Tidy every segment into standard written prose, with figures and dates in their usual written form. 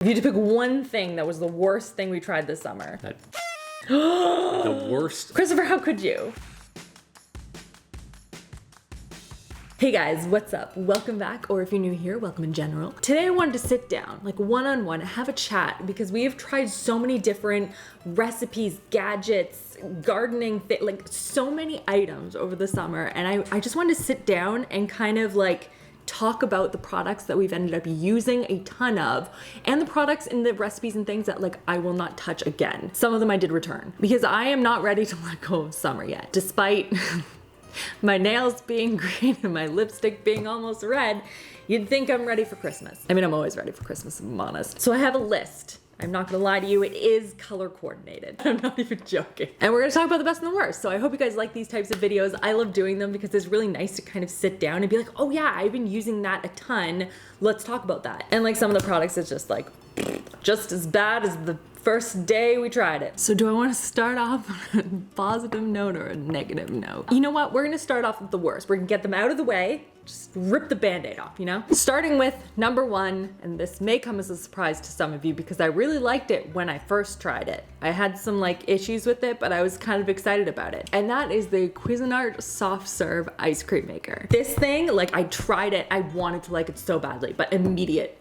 If you had to pick one thing that was the worst thing we tried this summer. The worst. Christopher, how could you? Hey guys, what's up? Welcome back, or if you're new here, welcome in general. Today I wanted to sit down, like one-on-one, have a chat, because we have tried so many different recipes, gadgets, gardening, like so many items over the summer, and I just wanted to sit down and kind of like talk about the products that we've ended up using a ton of, and the products and the recipes and things that like I will not touch again. Some of them I did return, because I am not ready to let go of summer yet, despite my nails being green and my lipstick being almost red. You'd think I'm ready for Christmas. I mean, I'm always ready for Christmas, if I'm honest. So I have a list. I'm not gonna lie to you, it is color coordinated. I'm not even joking. And we're gonna talk about the best and the worst. So I hope you guys like these types of videos. I love doing them because it's really nice to kind of sit down and be like, oh yeah, I've been using that a ton. Let's talk about that. And like some of the products, it's just like, just as bad as the first day we tried it. So do I want to start off on a positive note or a negative note? You know what? We're going to start off with the worst. We're going to get them out of the way. Just rip the band-aid off, you know? Starting with number one, and this may come as a surprise to some of you because I really liked it when I first tried it. I had some like issues with it, but I was kind of excited about it. And that is the Cuisinart soft serve ice cream maker. This thing, like I tried it, I wanted to like it so badly, but immediate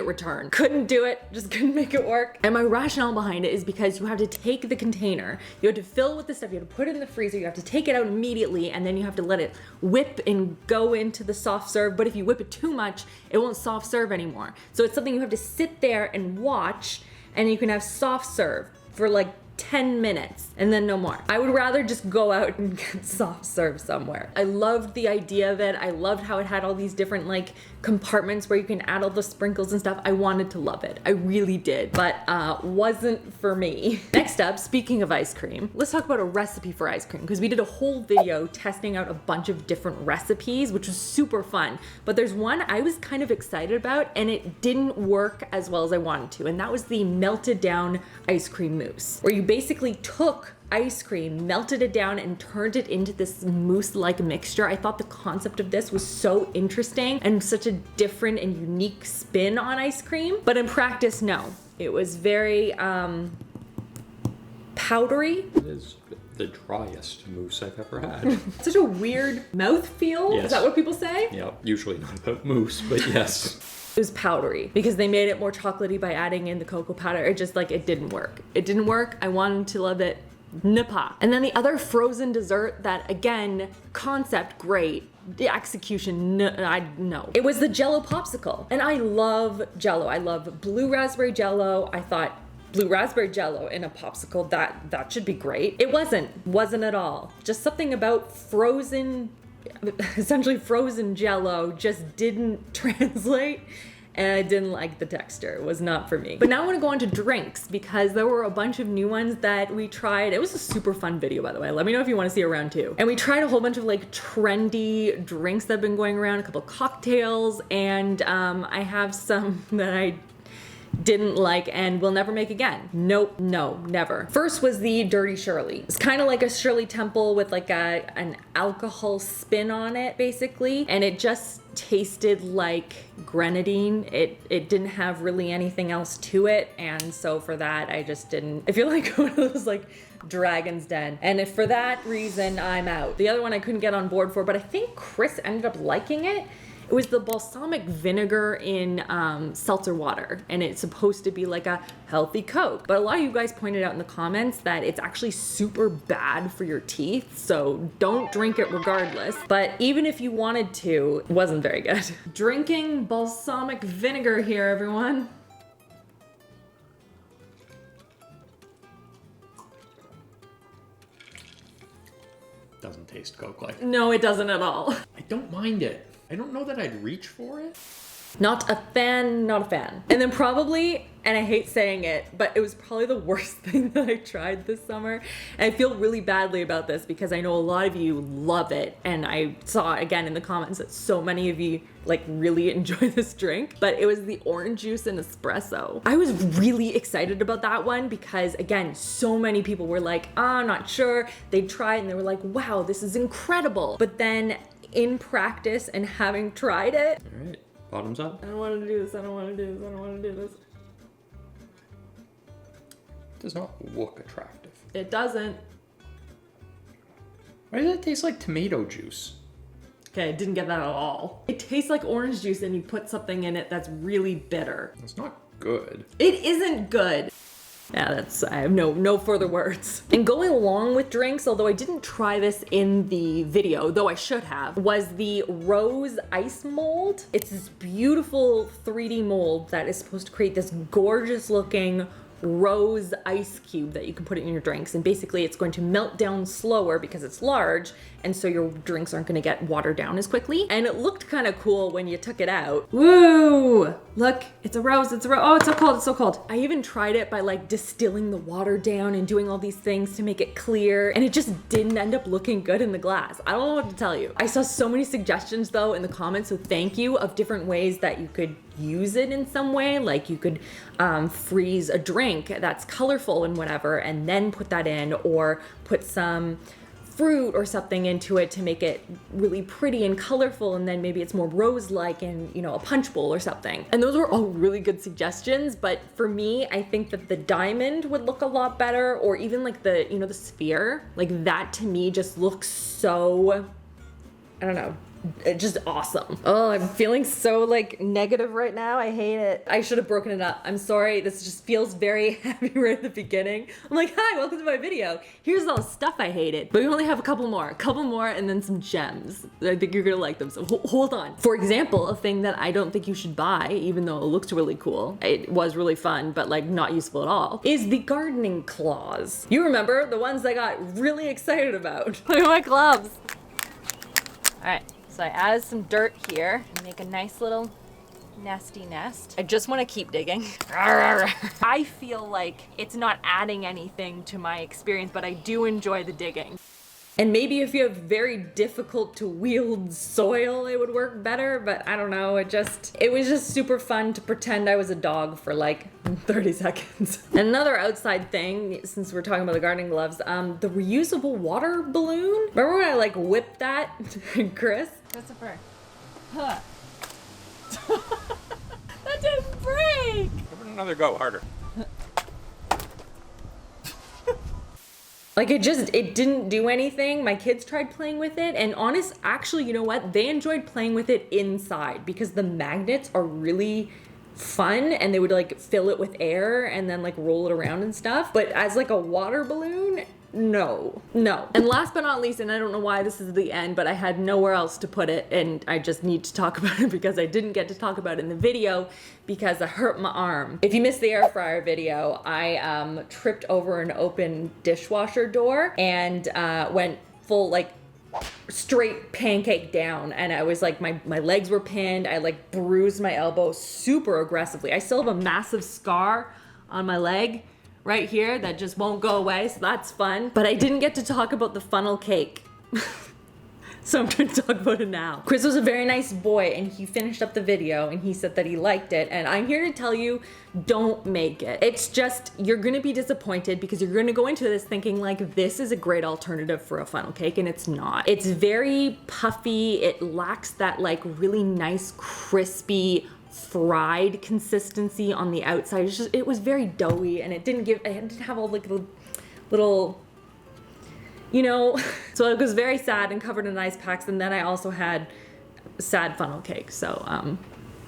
return. Couldn't do it, just couldn't make it work. And my rationale behind it is because you have to take the container, you have to fill it with the stuff, you have to put it in the freezer, you have to take it out immediately, and then you have to let it whip and go into the soft serve. But if you whip it too much, it won't soft serve anymore. So it's something you have to sit there and watch, and you can have soft serve for like 10 minutes and then no more. I would rather just go out and get soft serve somewhere. I loved the idea of it. I loved how it had all these different like compartments where you can add all the sprinkles and stuff. I wanted to love it. I really did, but wasn't for me. Next up, speaking of ice cream, let's talk about a recipe for ice cream, because we did a whole video testing out a bunch of different recipes, which was super fun. But there's one I was kind of excited about and it didn't work as well as I wanted to, and that was the melted down ice cream mousse, where you basically took ice cream, melted it down, and turned it into this mousse-like mixture. I thought the concept of this was so interesting and such a different and unique spin on ice cream. But in practice, no. It was very powdery. It is the driest mousse I've ever had. Such a weird mouthfeel. Yes. Is that what people say? Yeah, usually not about mousse, but yes. It was powdery because they made it more chocolatey by adding in the cocoa powder. It just like, it didn't work. It didn't work. I wanted to love it. Napa. And then the other frozen dessert that, again, concept great, the execution no. It was the Jello popsicle. And I love Jello. I love blue raspberry Jello. I thought blue raspberry Jello in a popsicle, that should be great. It wasn't at all. Just something about essentially frozen Jello just didn't translate, and I didn't like the texture. It was not for me. But now I want to go on to drinks, because there were a bunch of new ones that we tried. It was a super fun video, by the way. Let me know if you want to see a round two. And we tried a whole bunch of like trendy drinks that have been going around, a couple cocktails, and I have some that I didn't like and will never make again. Nope, no, never. First was the Dirty Shirley. It's kind of like a Shirley Temple with like an alcohol spin on it, basically, and it just tasted like grenadine. It didn't have really anything else to it, and so for that I just didn't. I feel like one of those like Dragon's Den, and if for that reason I'm out. The other one I couldn't get on board for, but I think Chris ended up liking it. It was the balsamic vinegar in seltzer water, and it's supposed to be like a healthy Coke. But a lot of you guys pointed out in the comments that it's actually super bad for your teeth, so don't drink it regardless. But even if you wanted to, it wasn't very good. Drinking balsamic vinegar here, everyone. Doesn't taste Coke-like. No, it doesn't at all. I don't mind it. I don't know that I'd reach for it. Not a fan, not a fan. And then probably, and I hate saying it, but it was probably the worst thing that I tried this summer. And I feel really badly about this because I know a lot of you love it. And I saw again in the comments that so many of you like really enjoy this drink, but it was the orange juice and espresso. I was really excited about that one because again, so many people were like, I'm not sure. They tried and they were like, wow, this is incredible. But then in practice and having tried it, all right, bottoms up. I don't want to do this. I don't want to do this. I don't want to do this. does not look attractive. It doesn't. Why does it taste like tomato juice? Okay, didn't get that at all. It tastes like orange juice and you put something in it that's really bitter. It's not good. It isn't good. Yeah, I have no further words. And going along with drinks, although I didn't try this in the video, though I should have, was the rose ice mold. It's this beautiful 3D mold that is supposed to create this gorgeous looking rose ice cube that you can put in your drinks, and basically it's going to melt down slower because it's large, and so your drinks aren't going to get watered down as quickly. And it looked kind of cool when you took it out. Woo! Look, it's a rose, it's a rose. Oh, it's so cold, it's so cold. I even tried it by like distilling the water down and doing all these things to make it clear, and it just didn't end up looking good in the glass. I don't know what to tell you. I saw so many suggestions though in the comments, so thank you, of different ways that you could use it in some way. Like you could freeze a drink that's colorful and whatever, and then put that in, or put some fruit or something into it to make it really pretty and colorful, and then maybe it's more rose-like in, you know, a punch bowl or something. And those were all really good suggestions, but for me, I think that the diamond would look a lot better, or even like the, you know, the sphere. Like that to me just looks so, I don't know, just awesome. Oh, I'm feeling so like negative right now. I hate it. I should have broken it up. I'm sorry. This just feels very heavy right at the beginning. I'm like, hi, welcome to my video. Here's all the stuff I hated. But we only have a couple more, and then some gems. I think you're gonna like them, so hold on. For example, a thing that I don't think you should buy, even though it looks really cool, it was really fun, but like not useful at all, is the gardening claws. You remember the ones I got really excited about. Look at my gloves. All right. So I added some dirt here and make a nice little nesty nest. I just want to keep digging. I feel like it's not adding anything to my experience, but I do enjoy the digging. And maybe if you have very difficult to wield soil, it would work better, but I don't know. It was just super fun to pretend I was a dog for like 30 seconds. Another outside thing, since we're talking about the gardening gloves, the reusable water balloon. Remember when I like whipped that, Chris? Christopher. Huh. That didn't break! Give it another go, harder. Like it didn't do anything. My kids tried playing with it, and actually, you know what? They enjoyed playing with it inside because the magnets are really fun, and they would like fill it with air and then like roll it around and stuff. But as like a water balloon, no. And last but not least, and I don't know why this is the end, but I had nowhere else to put it, and I just need to talk about it because I didn't get to talk about it in the video because I hurt my arm. If you missed the air fryer video, I tripped over an open dishwasher door and went full like straight pancake down, and I was like, my legs were pinned. I like bruised my elbow super aggressively. I still have a massive scar on my leg right here that just won't go away, so that's fun. But I didn't get to talk about the funnel cake. So I'm going to talk about it now. Chris was a very nice boy, and he finished up the video and he said that he liked it, and I'm here to tell you, don't make it. It's just, you're going to be disappointed because you're going to go into this thinking like this is a great alternative for a funnel cake, and it's not. It's very puffy. It lacks that like really nice crispy fried consistency on the outside. It was very doughy, and it didn't have all like the little, you know, so it was very sad and covered in ice packs. And then I also had sad funnel cake. So,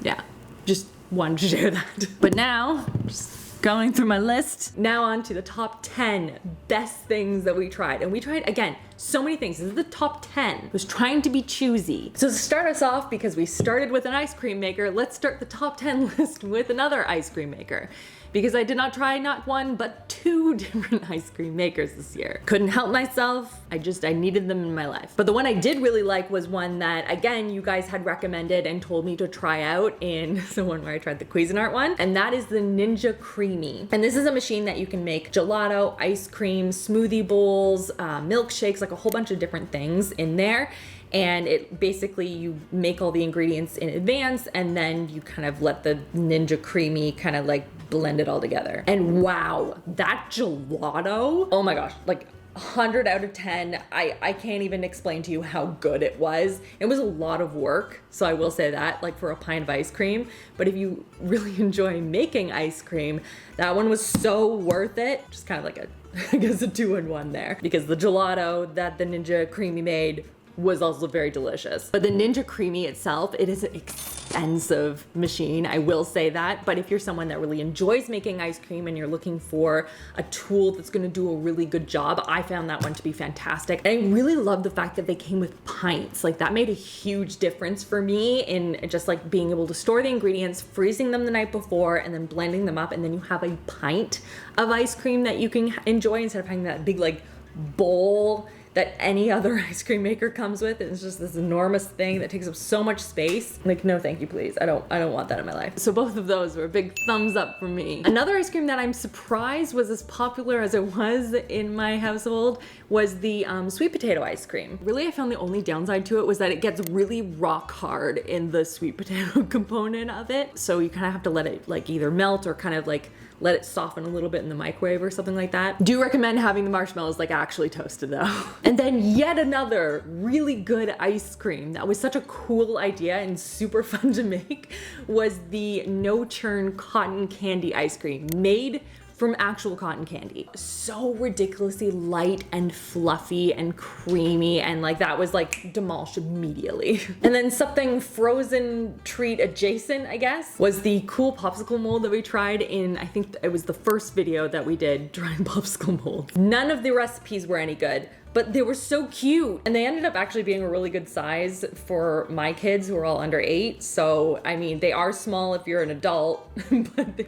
yeah, just wanted to share that. But now, just going through my list, now on to the top 10 best things that we tried. And we tried, again, so many things. This is the top 10. I was trying to be choosy. So to start us off, because we started with an ice cream maker, let's start the top 10 list with another ice cream maker. Because I did not try not one, but 2 different ice cream makers this year. Couldn't help myself. I needed them in my life. But the one I did really like was one that, again, you guys had recommended and told me to try out in the one where I tried the Cuisinart one. And that is the Ninja Creami. And this is a machine that you can make gelato, ice cream, smoothie bowls, milkshakes, like a whole bunch of different things in there. And it basically, you make all the ingredients in advance, and then you kind of let the Ninja Creami kind of like blend it all together. And wow, that gelato, oh my gosh, like 100 out of 10. I can't even explain to you how good it was. It was a lot of work, so I will say that, like for a pint of ice cream. But if you really enjoy making ice cream, that one was so worth it. Just kind of like I guess a 2-in-1 there. Because the gelato that the Ninja Creami made was also very delicious. But the Ninja Creami itself, it is an expensive machine, I will say that. But if you're someone that really enjoys making ice cream and you're looking for a tool that's gonna do a really good job, I found that one to be fantastic. And I really love the fact that they came with pints. Like that made a huge difference for me in just like being able to store the ingredients, freezing them the night before, and then blending them up. And then you have a pint of ice cream that you can enjoy instead of having that big like bowl that any other ice cream maker comes with. It's just this enormous thing that takes up so much space. Like, no thank you, please. I don't want that in my life. So both of those were a big thumbs up for me. Another ice cream that I'm surprised was as popular as it was in my household was the sweet potato ice cream. Really, I found the only downside to it was that it gets really rock hard in the sweet potato component of it. So you kind of have to let it like either melt or kind of like let it soften a little bit in the microwave or something like that. Do recommend having the marshmallows like actually toasted though. And then yet another really good ice cream that was such a cool idea and super fun to make was the no churn cotton candy ice cream made from actual cotton candy. So ridiculously light and fluffy and creamy, and like that was like demolished immediately. And then something frozen treat adjacent, I guess, was the cool popsicle mold that we tried in, I think it was the first video that we did trying popsicle mold. None of the recipes were any good, but they were so cute. And they ended up actually being a really good size for my kids who are all under 8. So, I mean, they are small if you're an adult, but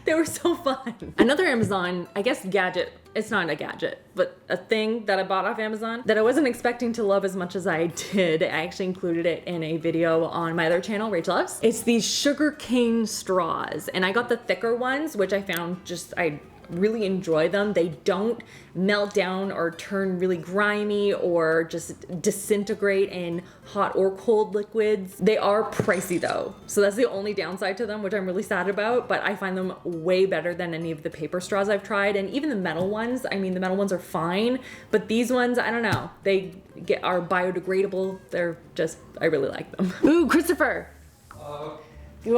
they were so fun. Another Amazon, I guess gadget, it's not a gadget, but a thing that I bought off Amazon that I wasn't expecting to love as much as I did. I actually included it in a video on my other channel, RachhLoves. It's these sugarcane straws. And I got the thicker ones, which I found just, I really enjoy them. They don't melt down or turn really grimy or just disintegrate in hot or cold liquids. They are pricey though, so that's the only downside to them, which I'm really sad about, but I find them way better than any of the paper straws I've tried. And even the metal ones, I mean, the metal ones are fine, but these ones, I don't know, are biodegradable. They're just, I really like them. Ooh, Christopher! You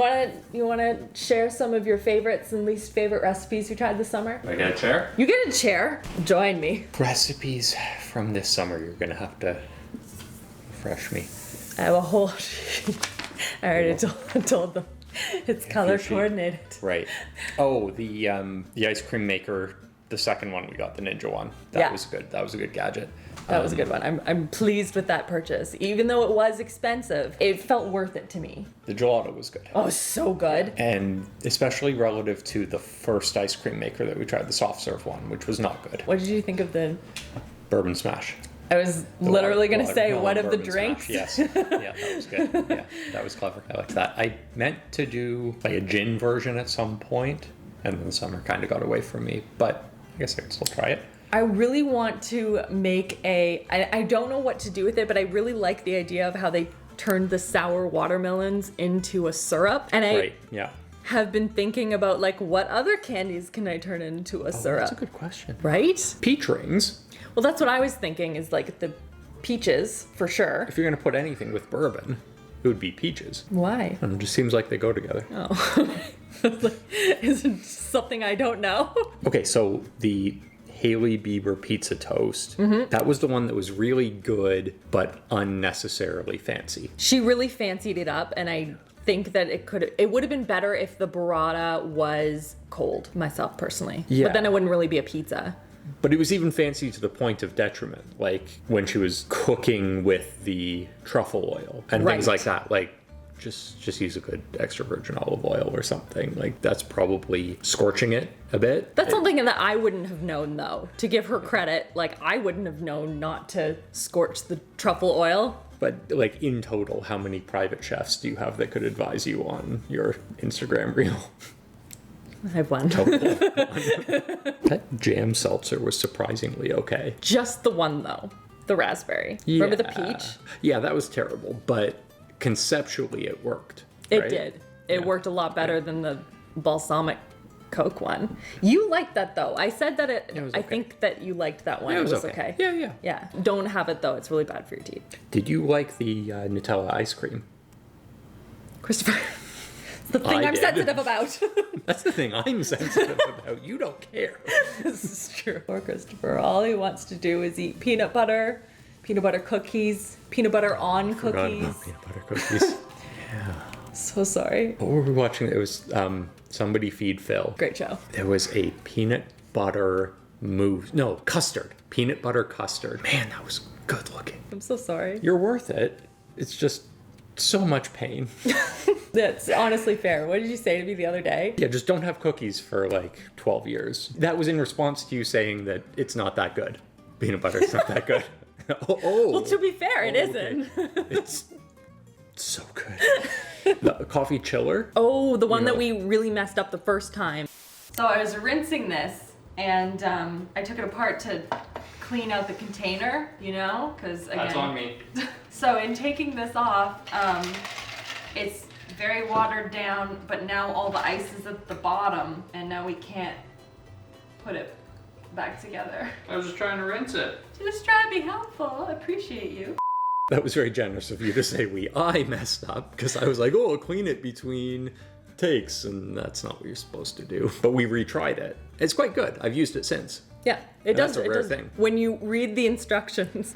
wanna share some of your favorites and least favorite recipes you tried this summer? I get a chair? You get a chair. Join me. Recipes from this summer, you're gonna have to refresh me. I have a whole sheet. I already told them. It's color coordinated. Right. Oh, the ice cream maker, the second one we got, the Ninja one. That was good. That was a good gadget. That was a good one. I'm pleased with that purchase. Even though it was expensive, it felt worth it to me. The gelato was good. Oh, so good. And especially relative to the first ice cream maker that we tried, the soft serve one, which was not good. What did you think of the Bourbon Smash? I was literally going to say, what of the drinks? Yes. Yeah, that was good. Yeah, that was clever. I liked that. I meant to do like a gin version at some point, and then the summer kind of got away from me, but I guess I could still try it. I really want to make I don't know what to do with it, but I really like the idea of how they turned the sour watermelons into a syrup. And I have been thinking about like, what other candies can I turn into a syrup? That's a good question. Right? Peach rings. Well, that's what I was thinking, is like the peaches for sure. If you're going to put anything with bourbon, it would be peaches. Why? And it just seems like they go together. Oh. Is it something I don't know? Okay, so the Hailey Bieber pizza toast, that was the one that was really good, but unnecessarily fancy. She really fancied it up, and I think that it would have been better if the burrata was cold, myself personally. Yeah. But then it wouldn't really be a pizza. But it was even fancy to the point of detriment, like when she was cooking with the truffle oil and things like that. Like, just use a good extra virgin olive oil or something. Like, that's probably scorching it a bit. That's something that I wouldn't have known, though. To give her credit, like, I wouldn't have known not to scorch the truffle oil. But, like, in total, how many private chefs do you have that could advise you on your Instagram reel? I have one. That jam seltzer was surprisingly okay. Just the one, though. The raspberry. Yeah. Remember the peach? Yeah, that was terrible, but conceptually it worked. It right? did. It worked a lot better than the balsamic Coke one. You liked that though. I said that It was I okay. think that you liked that one. Yeah, it was okay. Yeah. Yeah. Don't have it though. It's really bad for your teeth. Did you like the Nutella ice cream? Christopher, it's the thing I I'm did. sensitive about. That's the thing I'm sensitive about. You don't care. This is true. Poor Christopher. All he wants to do is eat peanut butter cookies, peanut butter on Forgot cookies. about peanut butter cookies. So sorry. What were we watching? It was Somebody Feed Phil. Great show. There was a peanut butter mousse. No, custard. Peanut butter custard. Man, that was good looking. I'm so sorry. You're worth it. It's just so much pain. That's honestly fair. What did you say to me the other day? Yeah, just don't have cookies for like 12 years. That was in response to you saying that it's not that good. Peanut butter is not that good. Well, to be fair, it okay. isn't. It's so good. The coffee chiller. Oh, the one You know- that we really messed up the first time. So I was rinsing this and I took it apart to clean out the container, because again. That's on me. So in taking this off, it's very watered down, but now all the ice is at the bottom and now we can't put it back together. I was just trying to rinse it. Just try to be helpful. I appreciate you. That was very generous of you to say I messed up, because I was like, oh, clean it between takes, and that's not what you're supposed to do. But we retried it. It's quite good. I've used it since. Yeah, it does. That's a it rare does. thing. When you read the instructions,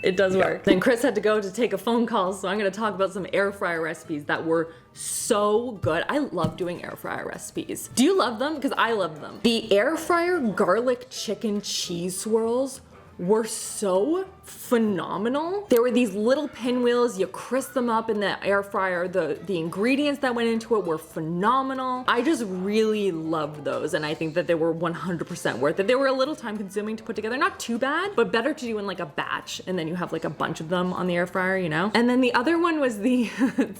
it does work. Then Chris had to go to take a phone call, so I'm going to talk about some air fryer recipes that were so good. I love doing air fryer recipes. Do you love them? Because I love them. The air fryer garlic chicken cheese swirls were so phenomenal. There were these little pinwheels, you crisp them up in the air fryer. The ingredients that went into it were phenomenal. I just really loved those, and I think that they were 100% worth it. They were a little time consuming to put together, not too bad, but better to do in like a batch, and then you have like a bunch of them on the air fryer, And then the other one was the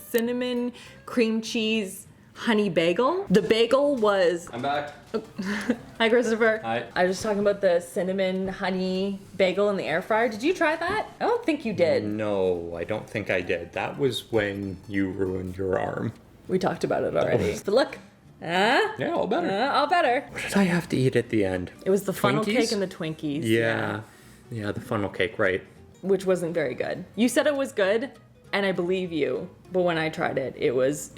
cinnamon cream cheese honey bagel. The bagel was... I'm back. Hi, Christopher. Hi. I was talking about the cinnamon honey bagel in the air fryer. Did you try that? I don't think you did. No, I don't think I did. That was when you ruined your arm. We talked about it already. But look. Yeah, all better. All better. What did I have to eat at the end? It was the funnel Twinkies? cake and the Twinkies. Yeah, the funnel cake, right. Which wasn't very good. You said it was good, and I believe you. But when I tried it, it was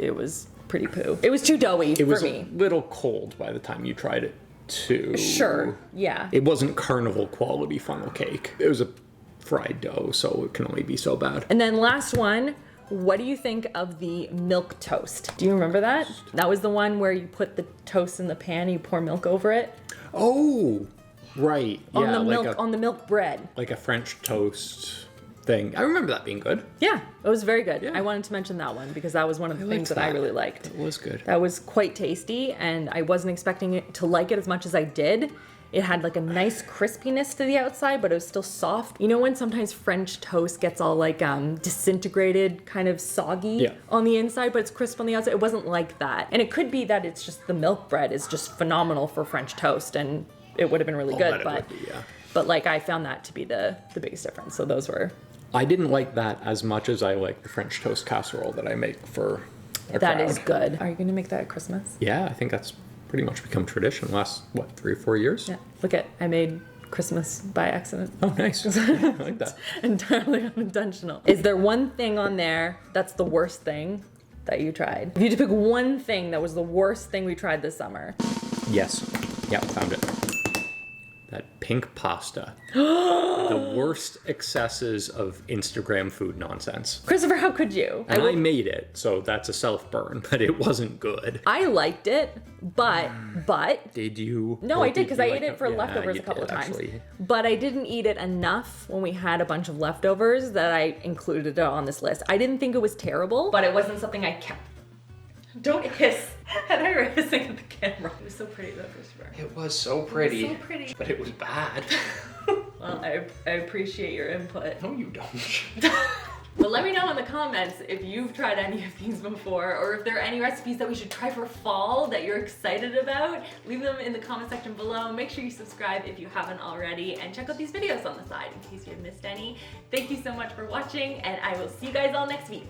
pretty poo. It was too doughy It was for a me. little cold by the time you tried it, too. Sure. Yeah. It wasn't carnival quality funnel cake. It was a fried dough, so it can only be so bad. And then last one, what do you think of the milk toast? Do you remember that? That was the one where you put the toast in the pan and you pour milk over it. Oh, right. On Yeah, the like milk, on the milk bread. like a French toast thing. I remember that being good. Yeah, it was very good. Yeah. I wanted to mention that one because that was one of the things liked that I that. really liked. It was good. That was quite tasty, and I wasn't expecting it to like it as much as I did. It had like a nice crispiness to the outside, but it was still soft. You know when sometimes French toast gets all like disintegrated, kind of soggy on the inside, but it's crisp on the outside? It wasn't like that. And it could be that it's just the milk bread is just phenomenal for French toast, and it would have been really good. But like I found that to be the biggest difference. So those were... I didn't like that as much as I like the French toast casserole that I make for a That crowd. is good. Are you going to make that at Christmas? Yeah, I think that's pretty much become tradition last, 3 or 4 years? Yeah. Look at, I made Christmas by accident. Oh, nice. I like that. Entirely unintentional. Is there one thing on there that's the worst thing that you tried? If you had to pick one thing that was the worst thing we tried this summer. Yes. Yeah, found it. That pink pasta. The worst excesses of Instagram food nonsense. Christopher, how could you? And I made it, so that's a self-burn, but it wasn't good. I liked it, but... Did you? No, I did because I you ate it for Yeah, leftovers you a couple of did, times. actually. But I didn't eat it enough when we had a bunch of leftovers that I included it on this list. I didn't think it was terrible, but it wasn't something I kept. Don't hiss. And I were hissing at the camera. It was so pretty though, Christopher. It was so pretty. It was so pretty. But it was bad. Well, I appreciate your input. No, you don't. But let me know in the comments if you've tried any of these before, or if there are any recipes that we should try for fall that you're excited about. Leave them in the comment section below. Make sure you subscribe if you haven't already, and check out these videos on the side in case you've missed any. Thank you so much for watching, and I will see you guys all next week.